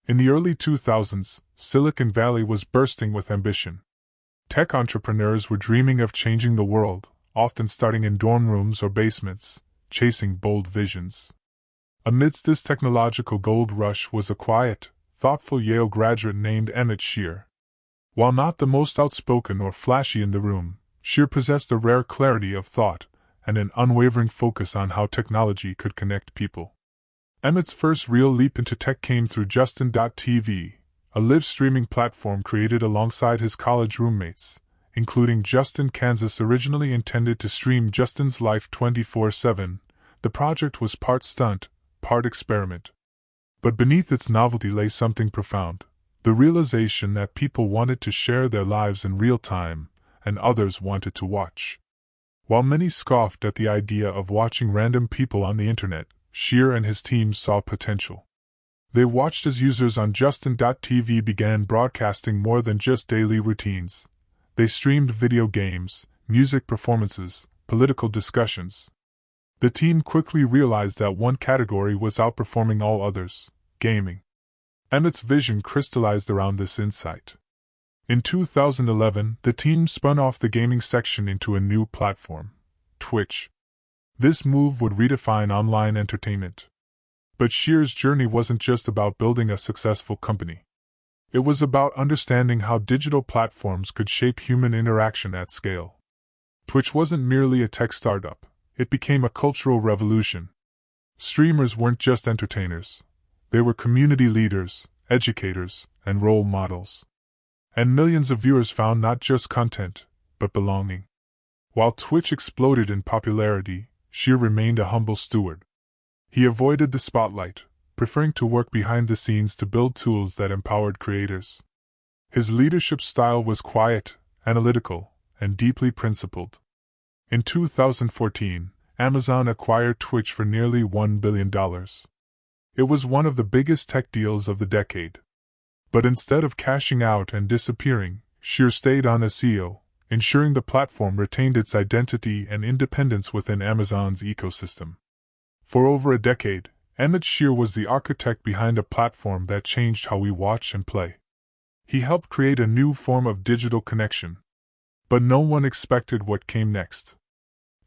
In the early 2000s, Silicon Valley was bursting with ambition. Tech entrepreneurs were dreaming of changing the world, often starting in dorm rooms or basements, chasing bold visions. Amidst this technological gold rush was a quiet, thoughtful Yale graduate named Emmett Shear. While not the most outspoken or flashy in the room, Shear possessed a rare clarity of thought and an unwavering focus on how technology could connect people. Emmett's first real leap into tech came through Justin.tv, a live streaming platform created alongside his college roommates, including Justin. Kansas. Originally intended to stream Justin's life 24/7, the project was part stunt, part experiment. But beneath its novelty lay something profound, the realization that people wanted to share their lives in real time, and others wanted to watch. While many scoffed at the idea of watching random people on the internet, Shear and his team saw potential. They watched as users on Justin.tv began broadcasting more than just daily routines. They streamed video games, music performances, political discussions. The team quickly realized that one category was outperforming all others: gaming. Emmett's vision crystallized around this insight. In 2011, the team spun off the gaming section into a new platform, Twitch. This move would redefine online entertainment. But Shear's journey wasn't just about building a successful company. It was about understanding how digital platforms could shape human interaction at scale. Twitch wasn't merely a tech startup, it became a cultural revolution. Streamers weren't just entertainers. They were community leaders, educators, and role models. And millions of viewers found not just content, but belonging. While Twitch exploded in popularity, Shear remained a humble steward. He avoided the spotlight, preferring to work behind the scenes to build tools that empowered creators. His leadership style was quiet, analytical, and deeply principled. In 2014, Amazon acquired Twitch for nearly $1 billion. It was one of the biggest tech deals of the decade. But instead of cashing out and disappearing, Shear stayed on as CEO, ensuring the platform retained its identity and independence within Amazon's ecosystem. For over a decade, Emmett Shear was the architect behind a platform that changed how we watch and play. He helped create a new form of digital connection. But no one expected what came next.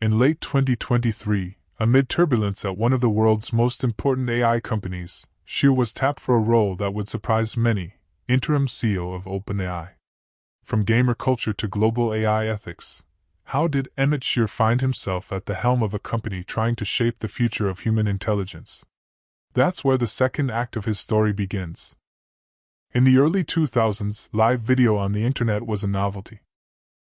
In late 2023, amid turbulence at one of the world's most important AI companies, Shear was tapped for a role that would surprise many: interim CEO of OpenAI. From gamer culture to global AI ethics, how did Emmett Shear find himself at the helm of a company trying to shape the future of human intelligence? That's where the second act of his story begins. In the early 2000s, live video on the internet was a novelty.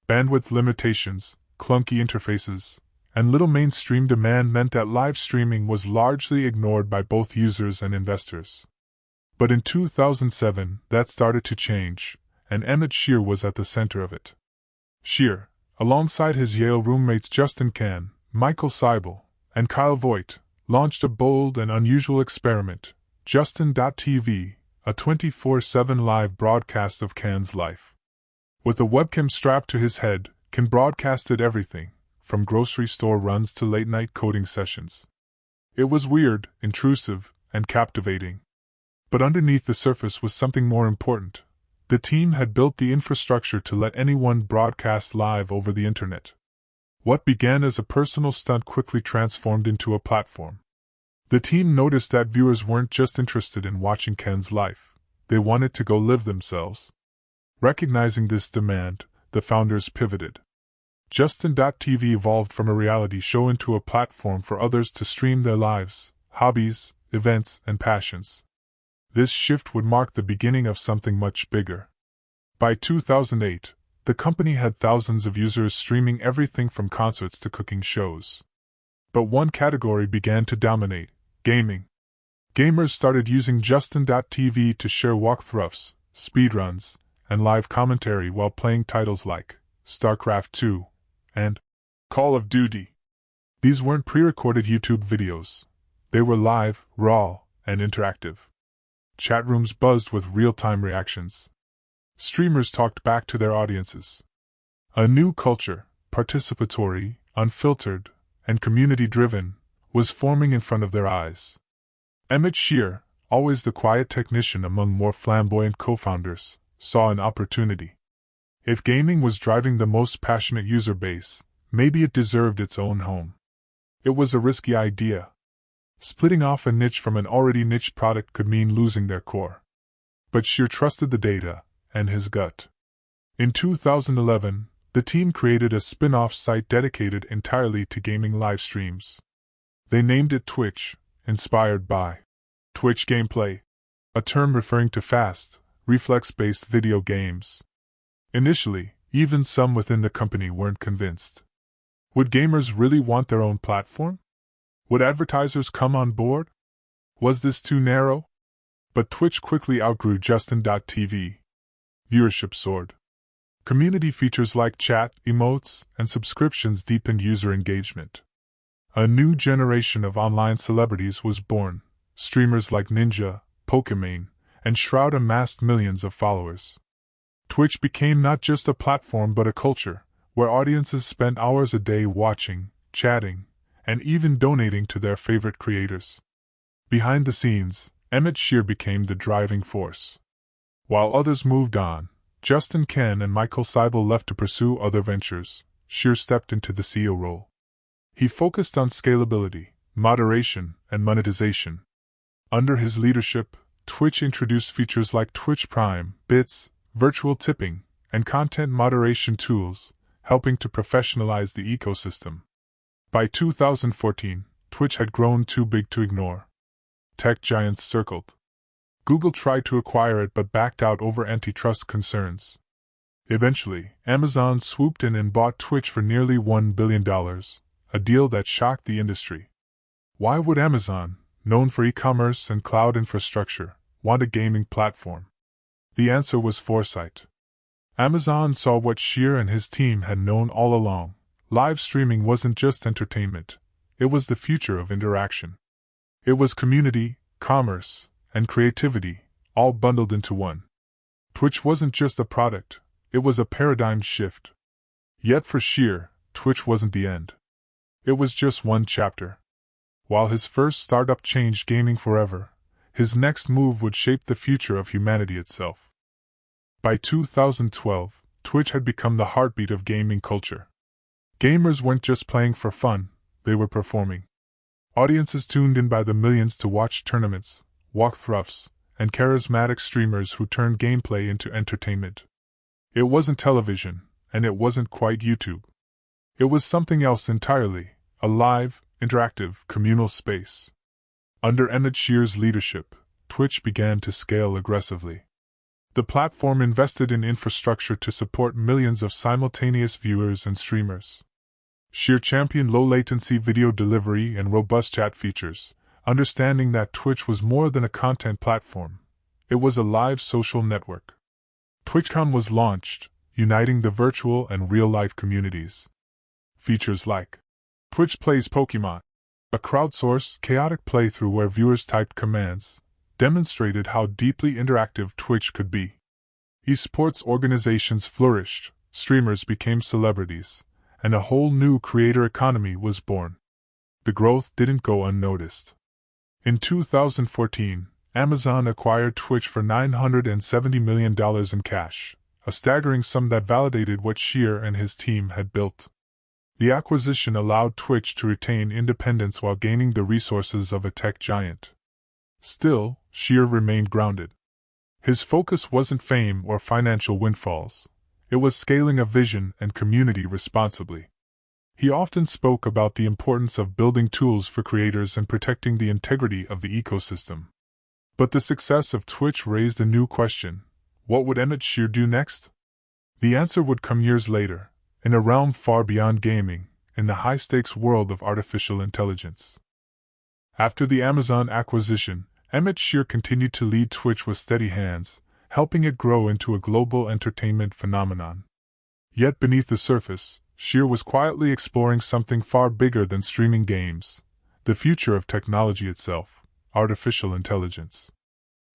Bandwidth limitations, clunky interfaces, and little mainstream demand meant that live streaming was largely ignored by both users and investors. But in 2007, that started to change, and Emmett Shear was at the center of it. Shear, alongside his Yale roommates Justin Kan, Michael Seibel, and Kyle Voigt, launched a bold and unusual experiment, Justin.tv, a 24/7 live broadcast of Kan's life. With a webcam strapped to his head, Kan broadcasted everything, from grocery store runs to late-night coding sessions. It was weird, intrusive, and captivating. But underneath the surface was something more important. The team had built the infrastructure to let anyone broadcast live over the internet. What began as a personal stunt quickly transformed into a platform. The team noticed that viewers weren't just interested in watching Kan's life, they wanted to go live themselves. Recognizing this demand, the founders pivoted. Justin.tv evolved from a reality show into a platform for others to stream their lives, hobbies, events, and passions. This shift would mark the beginning of something much bigger. By 2008, the company had thousands of users streaming everything from concerts to cooking shows. But one category began to dominate: gaming. Gamers started using Justin.tv to share walkthroughs, speedruns, and live commentary while playing titles like StarCraft II and Call of Duty. These weren't pre-recorded YouTube videos. They were live, raw, and interactive. Chat rooms buzzed with real-time reactions. Streamers talked back to their audiences. A new culture, participatory, unfiltered, and community-driven, was forming in front of their eyes. Emmett Shear, always the quiet technician among more flamboyant co-founders, saw an opportunity. If gaming was driving the most passionate user base, maybe it deserved its own home. It was a risky idea. Splitting off a niche from an already niche product could mean losing their core. But Shear trusted the data and his gut. In 2011, the team created a spin-off site dedicated entirely to gaming live streams. They named it Twitch, inspired by Twitch gameplay, a term referring to fast, reflex-based video games. Initially, even some within the company weren't convinced. Would gamers really want their own platform? Would advertisers come on board? Was this too narrow? But Twitch quickly outgrew Justin.tv. Viewership soared. Community features like chat, emotes, and subscriptions deepened user engagement. A new generation of online celebrities was born. Streamers like Ninja, Pokimane, and Shroud amassed millions of followers. Twitch became not just a platform but a culture, where audiences spent hours a day watching, chatting, and even donating to their favorite creators. Behind the scenes, Emmett Shear became the driving force. While others moved on, Justin Ken and Michael Seibel left to pursue other ventures, Shear stepped into the CEO role. He focused on scalability, moderation, and monetization. Under his leadership, Twitch introduced features like Twitch Prime, Bits, virtual tipping, and content moderation tools, helping to professionalize the ecosystem. By 2014, Twitch had grown too big to ignore. Tech giants circled. Google tried to acquire it but backed out over antitrust concerns. Eventually, Amazon swooped in and bought Twitch for nearly $1 billion, a deal that shocked the industry. Why would Amazon, known for e-commerce and cloud infrastructure, want a gaming platform? The answer was foresight. Amazon saw what Shear and his team had known all along. Live streaming wasn't just entertainment, it was the future of interaction. It was community, commerce, and creativity, all bundled into one. Twitch wasn't just a product, it was a paradigm shift. Yet for Shear, Twitch wasn't the end. It was just one chapter. While his first startup changed gaming forever, his next move would shape the future of humanity itself. By 2012, Twitch had become the heartbeat of gaming culture. Gamers weren't just playing for fun, they were performing. Audiences tuned in by the millions to watch tournaments, walkthroughs, and charismatic streamers who turned gameplay into entertainment. It wasn't television, and it wasn't quite YouTube. It was something else entirely, a live, interactive, communal space. Under Emmett Shear's leadership, Twitch began to scale aggressively. The platform invested in infrastructure to support millions of simultaneous viewers and streamers. Shear championed low-latency video delivery and robust chat features, understanding that Twitch was more than a content platform. It was a live social network. TwitchCon was launched, uniting the virtual and real-life communities. Features like Twitch Plays Pokemon, a crowdsourced, chaotic playthrough where viewers typed commands, demonstrated how deeply interactive Twitch could be. Esports organizations flourished, streamers became celebrities, and a whole new creator economy was born. The growth didn't go unnoticed. In 2014, Amazon acquired Twitch for $970 million in cash, a staggering sum that validated what Shear and his team had built. The acquisition allowed Twitch to retain independence while gaining the resources of a tech giant. Still, Shear remained grounded. His focus wasn't fame or financial windfalls. It was scaling a vision and community responsibly. He often spoke about the importance of building tools for creators and protecting the integrity of the ecosystem. But the success of Twitch raised a new question. What would Emmett Shear do next? The answer would come years later, in a realm far beyond gaming, in the high-stakes world of artificial intelligence. After the Amazon acquisition, Emmett Shear continued to lead Twitch with steady hands, helping it grow into a global entertainment phenomenon. Yet beneath the surface, Shear was quietly exploring something far bigger than streaming games, the future of technology itself, artificial intelligence.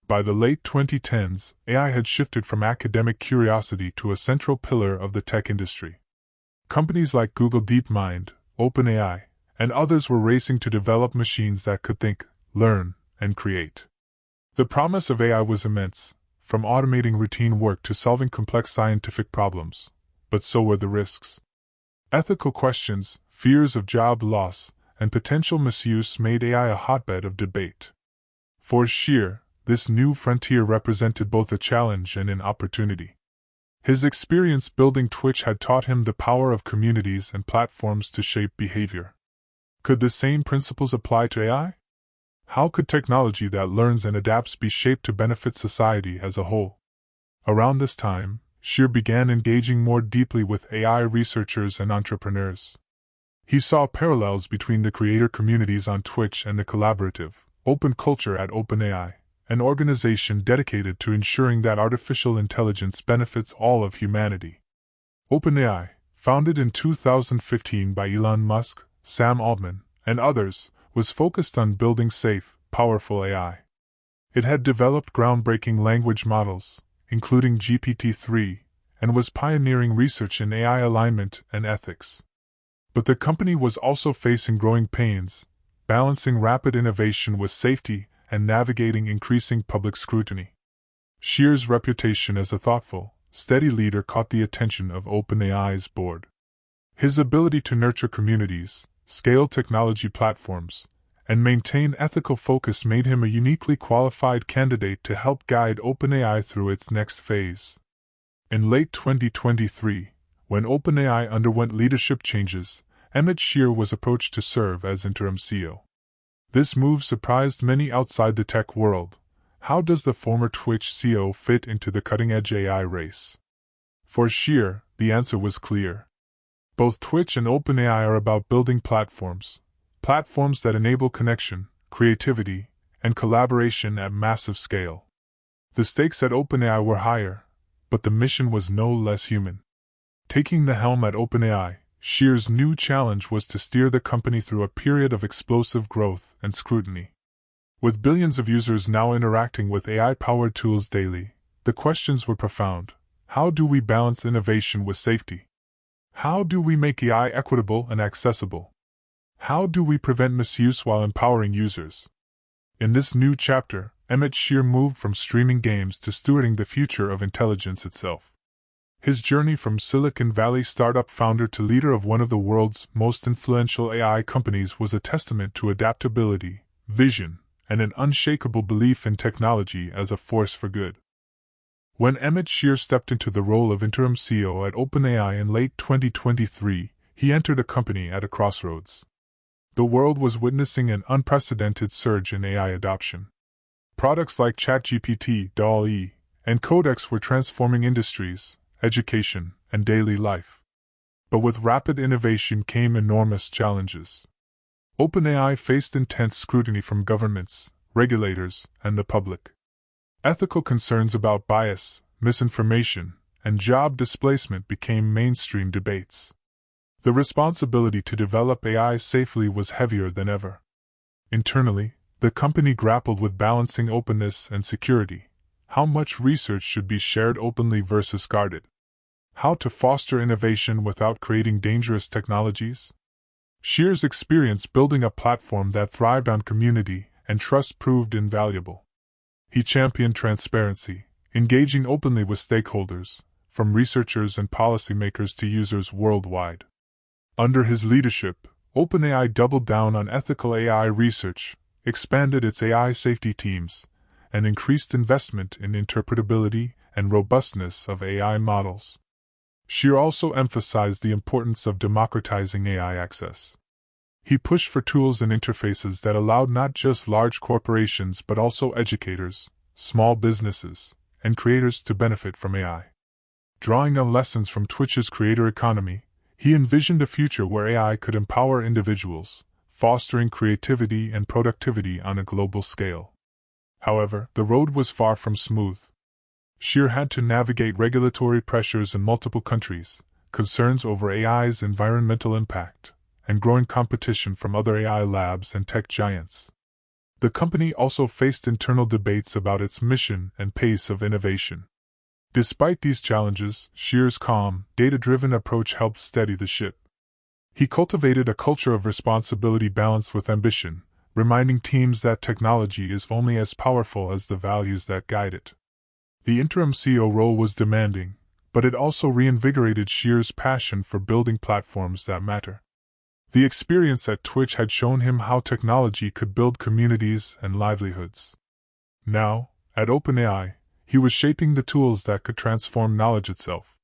By the late 2010s, AI had shifted from academic curiosity to a central pillar of the tech industry. Companies like Google DeepMind, OpenAI, and others were racing to develop machines that could think, learn, and create. The promise of AI was immense, from automating routine work to solving complex scientific problems, but so were the risks. Ethical questions, fears of job loss, and potential misuse made AI a hotbed of debate. For Shear, this new frontier represented both a challenge and an opportunity. His experience building Twitch had taught him the power of communities and platforms to shape behavior. Could the same principles apply to AI? How could technology that learns and adapts be shaped to benefit society as a whole? Around this time, Shear began engaging more deeply with AI researchers and entrepreneurs. He saw parallels between the creator communities on Twitch and the collaborative, open culture at OpenAI, an organization dedicated to ensuring that artificial intelligence benefits all of humanity. OpenAI, founded in 2015 by Elon Musk, Sam Altman, and others, was focused on building safe, powerful AI. It had developed groundbreaking language models, including GPT-3, and was pioneering research in AI alignment and ethics. But the company was also facing growing pains, balancing rapid innovation with safety and navigating increasing public scrutiny. Shear's reputation as a thoughtful, steady leader caught the attention of OpenAI's board. His ability to nurture communities, scale technology platforms, and maintain ethical focus made him a uniquely qualified candidate to help guide OpenAI through its next phase. In late 2023, when OpenAI underwent leadership changes, Emmett Shear was approached to serve as interim CEO. This move surprised many outside the tech world. How does the former Twitch CEO fit into the cutting-edge AI race? For Shear, the answer was clear. Both Twitch and OpenAI are about building platforms that enable connection, creativity, and collaboration at massive scale. The stakes at OpenAI were higher, but the mission was no less human. Taking the helm at OpenAI, Shear's new challenge was to steer the company through a period of explosive growth and scrutiny. With billions of users now interacting with AI-powered tools daily, the questions were profound. How do we balance innovation with safety? How do we make AI equitable and accessible? How do we prevent misuse while empowering users? In this new chapter, Emmett Shear moved from streaming games to stewarding the future of intelligence itself. His journey from Silicon Valley startup founder to leader of one of the world's most influential AI companies was a testament to adaptability, vision, and an unshakable belief in technology as a force for good. When Emmett Shear stepped into the role of interim CEO at OpenAI in late 2023, he entered a company at a crossroads. The world was witnessing an unprecedented surge in AI adoption. Products like ChatGPT, DALL-E, and Codex were transforming industries, education, and daily life. But with rapid innovation came enormous challenges. OpenAI faced intense scrutiny from governments, regulators, and the public. Ethical concerns about bias, misinformation, and job displacement became mainstream debates. The responsibility to develop AI safely was heavier than ever. Internally, the company grappled with balancing openness and security. How much research should be shared openly versus guarded? How to foster innovation without creating dangerous technologies? Shear's experience building a platform that thrived on community and trust proved invaluable. He championed transparency, engaging openly with stakeholders, from researchers and policymakers to users worldwide. Under his leadership, OpenAI doubled down on ethical AI research, expanded its AI safety teams, and increased investment in interpretability and robustness of AI models. Shear also emphasized the importance of democratizing AI access. He pushed for tools and interfaces that allowed not just large corporations but also educators, small businesses, and creators to benefit from AI. Drawing on lessons from Twitch's creator economy, he envisioned a future where AI could empower individuals, fostering creativity and productivity on a global scale. However, the road was far from smooth. Shear had to navigate regulatory pressures in multiple countries, concerns over AI's environmental impact, and growing competition from other AI labs and tech giants. The company also faced internal debates about its mission and pace of innovation. Despite these challenges, Shear's calm, data-driven approach helped steady the ship. He cultivated a culture of responsibility balanced with ambition, reminding teams that technology is only as powerful as the values that guide it. The interim CEO role was demanding, but it also reinvigorated Shear's passion for building platforms that matter. The experience at Twitch had shown him how technology could build communities and livelihoods. Now, at OpenAI, he was shaping the tools that could transform knowledge itself.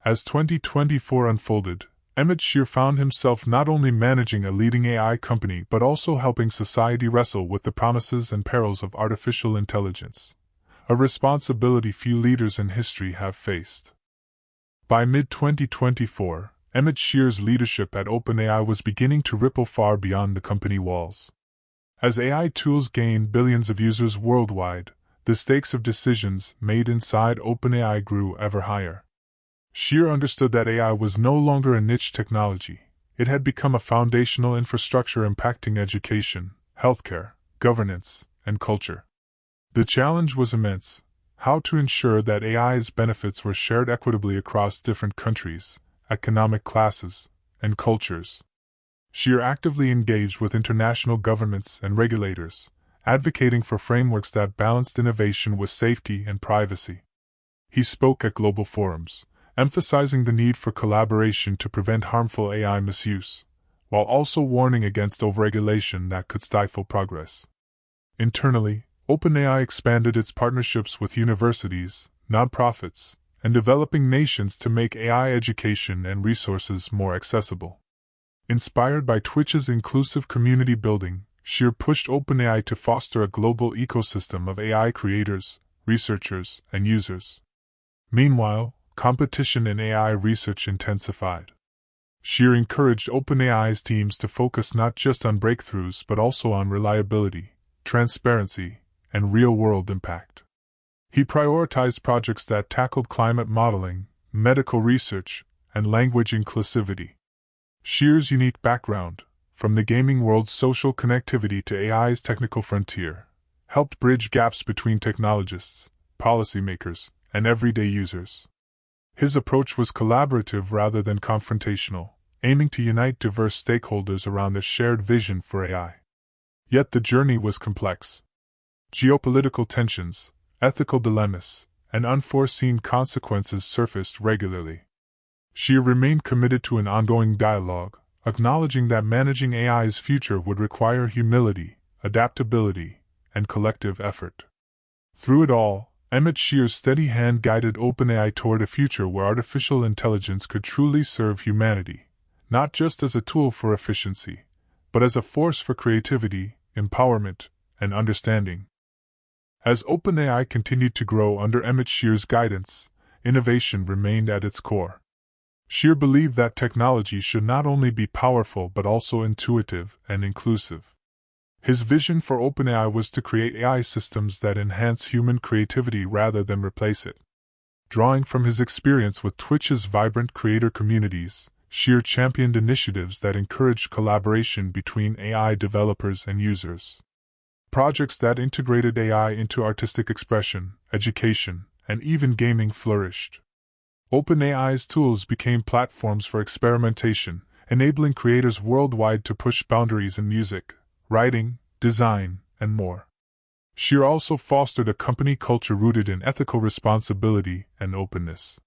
As 2024 unfolded, Emmett Shear found himself not only managing a leading AI company but also helping society wrestle with the promises and perils of artificial intelligence, a responsibility few leaders in history have faced. By mid-2024, Emmett Shear's leadership at OpenAI was beginning to ripple far beyond the company walls. As AI tools gained billions of users worldwide, the stakes of decisions made inside OpenAI grew ever higher. Shear understood that AI was no longer a niche technology. It had become a foundational infrastructure impacting education, healthcare, governance, and culture. The challenge was immense: how to ensure that AI's benefits were shared equitably across different countries, economic classes, and cultures. Shear actively engaged with international governments and regulators, advocating for frameworks that balanced innovation with safety and privacy. He spoke at global forums, emphasizing the need for collaboration to prevent harmful AI misuse, while also warning against overregulation that could stifle progress. Internally, OpenAI expanded its partnerships with universities, nonprofits, and developing nations to make AI education and resources more accessible. Inspired by Twitch's inclusive community building, Shear pushed OpenAI to foster a global ecosystem of AI creators, researchers, and users. Meanwhile, competition in AI research intensified. Shear encouraged OpenAI's teams to focus not just on breakthroughs but also on reliability, transparency, and real-world impact. He prioritized projects that tackled climate modeling, medical research, and language inclusivity. Shear's unique background, from the gaming world's social connectivity to AI's technical frontier, helped bridge gaps between technologists, policymakers, and everyday users. His approach was collaborative rather than confrontational, aiming to unite diverse stakeholders around a shared vision for AI. Yet the journey was complex. Geopolitical tensions, ethical dilemmas, and unforeseen consequences surfaced regularly. Shear remained committed to an ongoing dialogue, acknowledging that managing AI's future would require humility, adaptability, and collective effort. Through it all, Emmett Shear's steady hand guided OpenAI toward a future where artificial intelligence could truly serve humanity, not just as a tool for efficiency, but as a force for creativity, empowerment, and understanding. As OpenAI continued to grow under Emmett Shear's guidance, innovation remained at its core. Shear believed that technology should not only be powerful but also intuitive and inclusive. His vision for OpenAI was to create AI systems that enhance human creativity rather than replace it. Drawing from his experience with Twitch's vibrant creator communities, Shear championed initiatives that encouraged collaboration between AI developers and users. Projects that integrated AI into artistic expression, education, and even gaming flourished. OpenAI's tools became platforms for experimentation, enabling creators worldwide to push boundaries in music, writing, design, and more. Shear also fostered a company culture rooted in ethical responsibility and openness.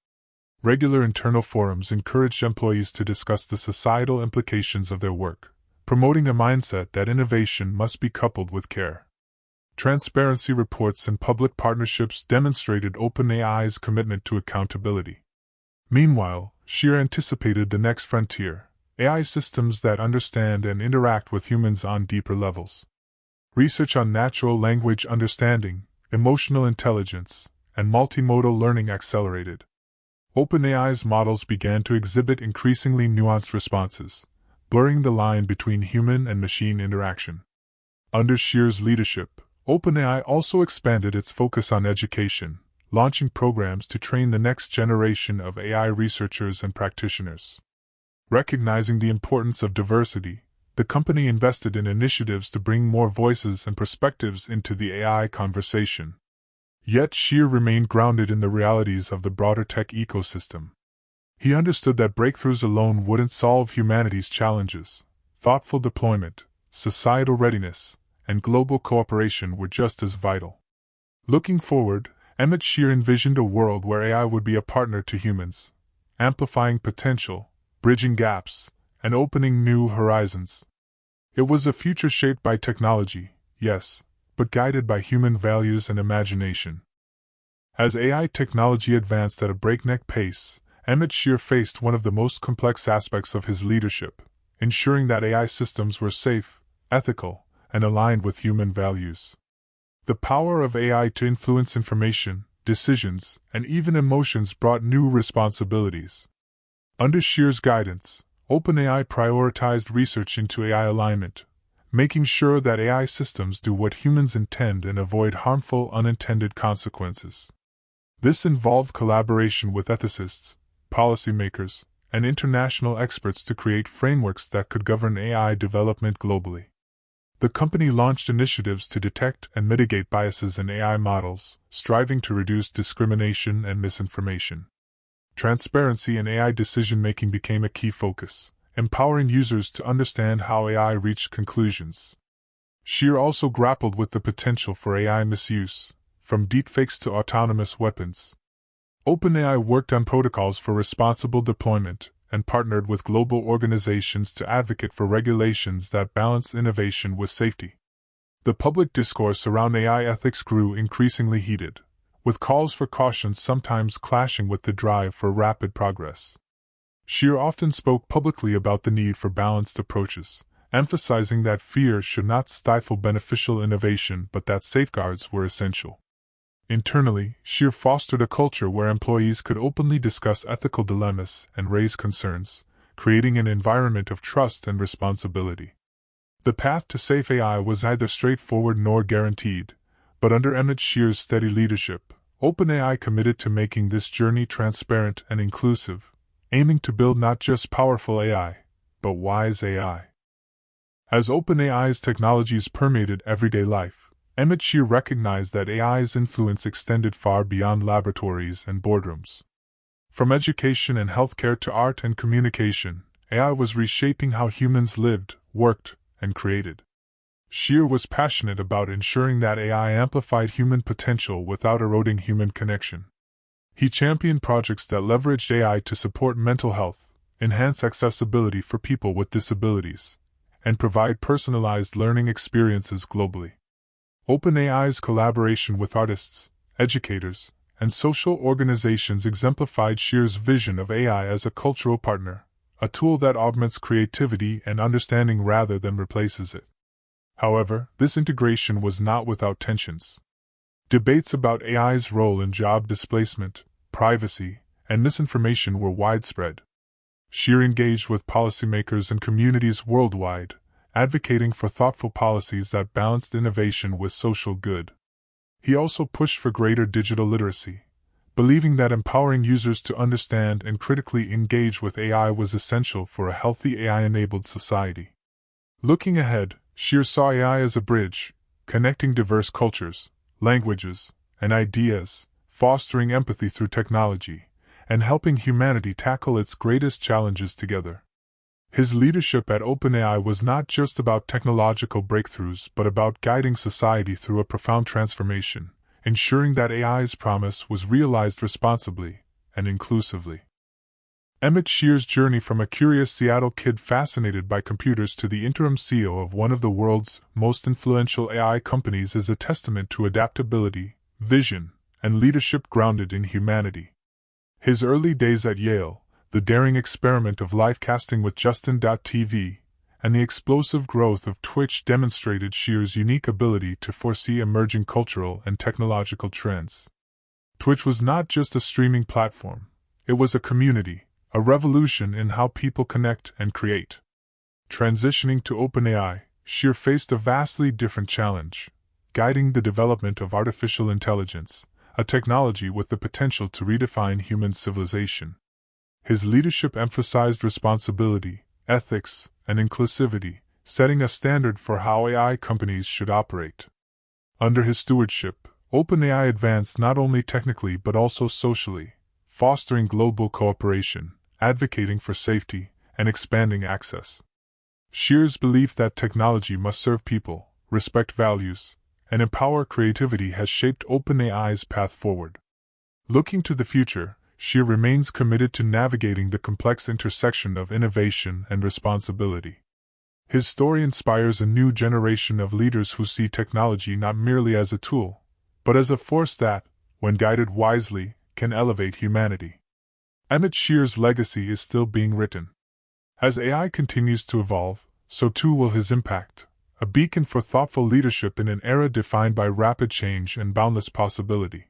Regular internal forums encouraged employees to discuss the societal implications of their work, promoting a mindset that innovation must be coupled with care. Transparency reports and public partnerships demonstrated OpenAI's commitment to accountability. Meanwhile, Shear anticipated the next frontier: AI systems that understand and interact with humans on deeper levels. Research on natural language understanding, emotional intelligence, and multimodal learning accelerated. OpenAI's models began to exhibit increasingly nuanced responses, blurring the line between human and machine interaction. Under Shear's leadership, OpenAI also expanded its focus on education, launching programs to train the next generation of AI researchers and practitioners. Recognizing the importance of diversity, the company invested in initiatives to bring more voices and perspectives into the AI conversation. Yet Shear remained grounded in the realities of the broader tech ecosystem. He understood that breakthroughs alone wouldn't solve humanity's challenges. Thoughtful deployment, societal readiness, and global cooperation were just as vital. Looking forward, Emmett Shear envisioned a world where AI would be a partner to humans, amplifying potential, bridging gaps, and opening new horizons. It was a future shaped by technology, yes, but guided by human values and imagination. As AI technology advanced at a breakneck pace, Emmett Shear faced one of the most complex aspects of his leadership, ensuring that AI systems were safe, ethical, and aligned with human values. The power of AI to influence information, decisions, and even emotions brought new responsibilities. Under Shear's guidance, OpenAI prioritized research into AI alignment, making sure that AI systems do what humans intend and avoid harmful unintended consequences. This involved collaboration with ethicists, policymakers, and international experts to create frameworks that could govern AI development globally. The company launched initiatives to detect and mitigate biases in AI models, striving to reduce discrimination and misinformation. Transparency in AI decision-making became a key focus, empowering users to understand how AI reached conclusions. Shear also grappled with the potential for AI misuse, from deepfakes to autonomous weapons. OpenAI worked on protocols for responsible deployment and partnered with global organizations to advocate for regulations that balance innovation with safety. The public discourse around AI ethics grew increasingly heated, with calls for caution sometimes clashing with the drive for rapid progress. Shear often spoke publicly about the need for balanced approaches, emphasizing that fear should not stifle beneficial innovation but that safeguards were essential. Internally, Shear fostered a culture where employees could openly discuss ethical dilemmas and raise concerns, creating an environment of trust and responsibility. The path to safe AI was neither straightforward nor guaranteed, but under Emmett Shear's steady leadership, OpenAI committed to making this journey transparent and inclusive, aiming to build not just powerful AI, but wise AI. As OpenAI's technologies permeated everyday life, Emmett Shear recognized that AI's influence extended far beyond laboratories and boardrooms. From education and healthcare to art and communication, AI was reshaping how humans lived, worked, and created. Shear was passionate about ensuring that AI amplified human potential without eroding human connection. He championed projects that leveraged AI to support mental health, enhance accessibility for people with disabilities, and provide personalized learning experiences globally. OpenAI's collaboration with artists, educators, and social organizations exemplified Shear's vision of AI as a cultural partner, a tool that augments creativity and understanding rather than replaces it. However, this integration was not without tensions. Debates about AI's role in job displacement, privacy, and misinformation were widespread. Shear engaged with policymakers and communities worldwide, advocating for thoughtful policies that balanced innovation with social good. He also pushed for greater digital literacy, believing that empowering users to understand and critically engage with AI was essential for a healthy AI-enabled society. Looking ahead, Shear saw AI as a bridge, connecting diverse cultures, languages, and ideas, fostering empathy through technology, and helping humanity tackle its greatest challenges together. His leadership at OpenAI was not just about technological breakthroughs but about guiding society through a profound transformation, ensuring that AI's promise was realized responsibly and inclusively. Emmett Shear's journey from a curious Seattle kid fascinated by computers to the interim CEO of one of the world's most influential AI companies is a testament to adaptability, vision, and leadership grounded in humanity. His early days at Yale, the daring experiment of live casting with Justin.tv, and the explosive growth of Twitch demonstrated Shear's unique ability to foresee emerging cultural and technological trends. Twitch was not just a streaming platform, it was a community, a revolution in how people connect and create. Transitioning to OpenAI, Shear faced a vastly different challenge, guiding the development of artificial intelligence, a technology with the potential to redefine human civilization. His leadership emphasized responsibility, ethics, and inclusivity, setting a standard for how AI companies should operate. Under his stewardship, OpenAI advanced not only technically but also socially, fostering global cooperation, advocating for safety, and expanding access. Shear's belief that technology must serve people, respect values, and empower creativity has shaped OpenAI's path forward. Looking to the future, Shear remains committed to navigating the complex intersection of innovation and responsibility. His story inspires a new generation of leaders who see technology not merely as a tool, but as a force that, when guided wisely, can elevate humanity. Emmett Shear's legacy is still being written. As AI continues to evolve, so too will his impact, a beacon for thoughtful leadership in an era defined by rapid change and boundless possibility.